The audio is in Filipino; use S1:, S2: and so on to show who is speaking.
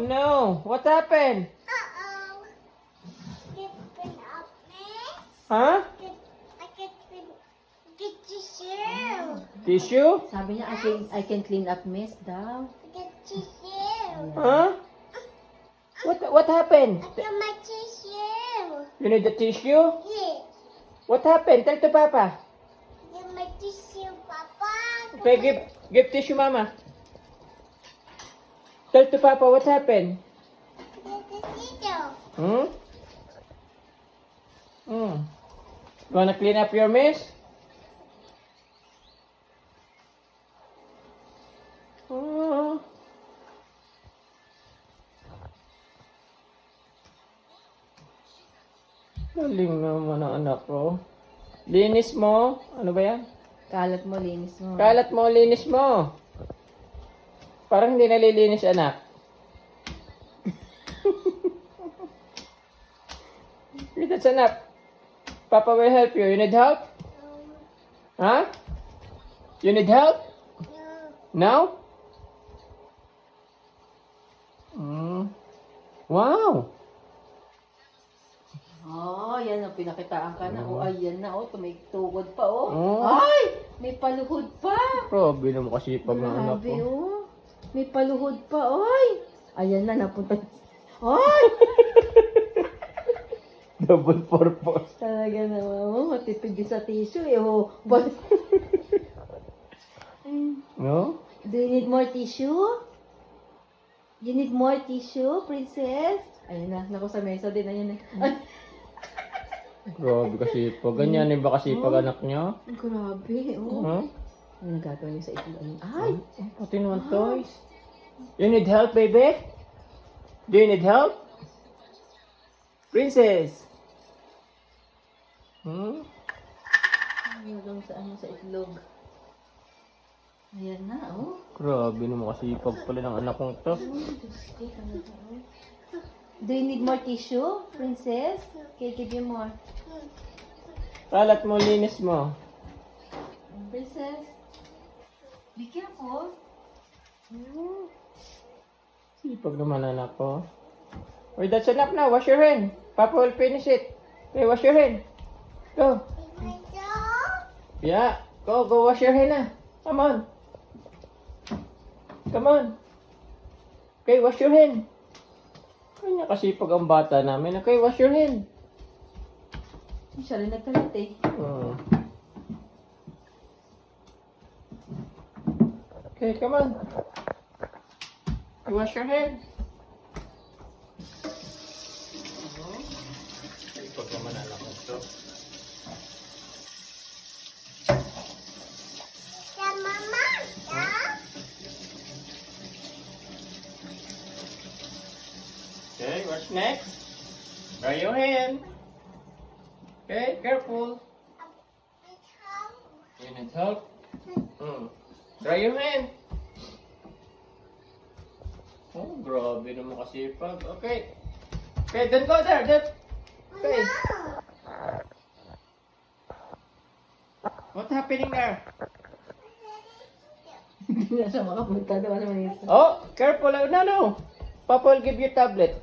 S1: no. What happened?
S2: Uh-oh. Get been up, miss.
S1: Huh?
S2: I get tissue.
S1: Tissue?
S3: Sabi niya, I can clean up mess daw.
S2: Get tissue.
S1: Huh? What happened?
S2: I got my tissue.
S1: You need the tissue?
S2: Yes.
S1: What happened? Tell to Papa.
S2: Get my tissue, Papa.
S1: Okay, give tissue, Mama. Tell to Papa what happened.
S2: Get the tissue.
S1: Hmm? You wanna clean up your mess? Oh. Galing naman ang anak ko. Linis mo. Ano ba yan?
S3: Kalat mo, linis mo.
S1: Kalat mo, linis mo. Parang hindi nalilinis, anak. That's enough. Papa will help you. You need help? Huh? You need help?
S2: No.
S1: Now? Wow!
S3: Oh, yan ang pinakitaan ka na. Oh, ayan na. Oh, may tukod pa. Oh.
S1: Oh.
S3: Ay! May paluhod pa.
S1: Grabe naman kasi pag ng anak
S3: Grabe,
S1: ko.
S3: oh. May paluhod pa. Ay! Ayan na, napunta. Ay!
S1: Double purpose.
S3: Talaga naman. Oh, matipid din sa tissue eh. Oh, but...
S1: No?
S3: Do you need more tissue? You need more tissue, princess? Ayun na, naku sa mesa din. Ayun na. Ay,
S1: Grabe kasi pag ganyan ba kasi pag anak niya?
S3: grabe. Oh.
S1: Huh?
S3: Ano nagagawin niyo sa itlog? Ay!
S1: Pati naman toys. You need help, baby? Do you need help? Princess! Hmm?
S3: Hanggang sa ano sa itlog. Ayan na, oh.
S1: Grabe naman kasi pag pala ng anak kong to.
S3: Do you need more tissue, princess? Okay, give you more.
S1: Kalat mo, linis mo.
S3: Princess, be careful.
S1: Sipag naman anak ko. Wait, that's enough now. Wash your hand. Papa will finish it. Okay, wash your hand. Go.
S2: My dog.
S1: Yeah. Go wash your hand na. Come on. Come on. Okay, wash your hand. Kanya kasi pag ang bata namin. Okay, wash your hand.
S3: Siya rin nagkalit eh.
S1: Oh. Okay, come on. Wash your hand. Ipag naman anak ko to.
S2: The mama. Yeah.
S1: Okay, what's next? Dry your hand. Okay, careful. You need help? Dry your hand. Oh, grabe naman kasi pag. Okay. Okay, don't go there. Okay. What's happening there?
S3: Hindi na siya makapunta. Diba sa Manila?
S1: Oh, careful. No. Papa will give you tablet.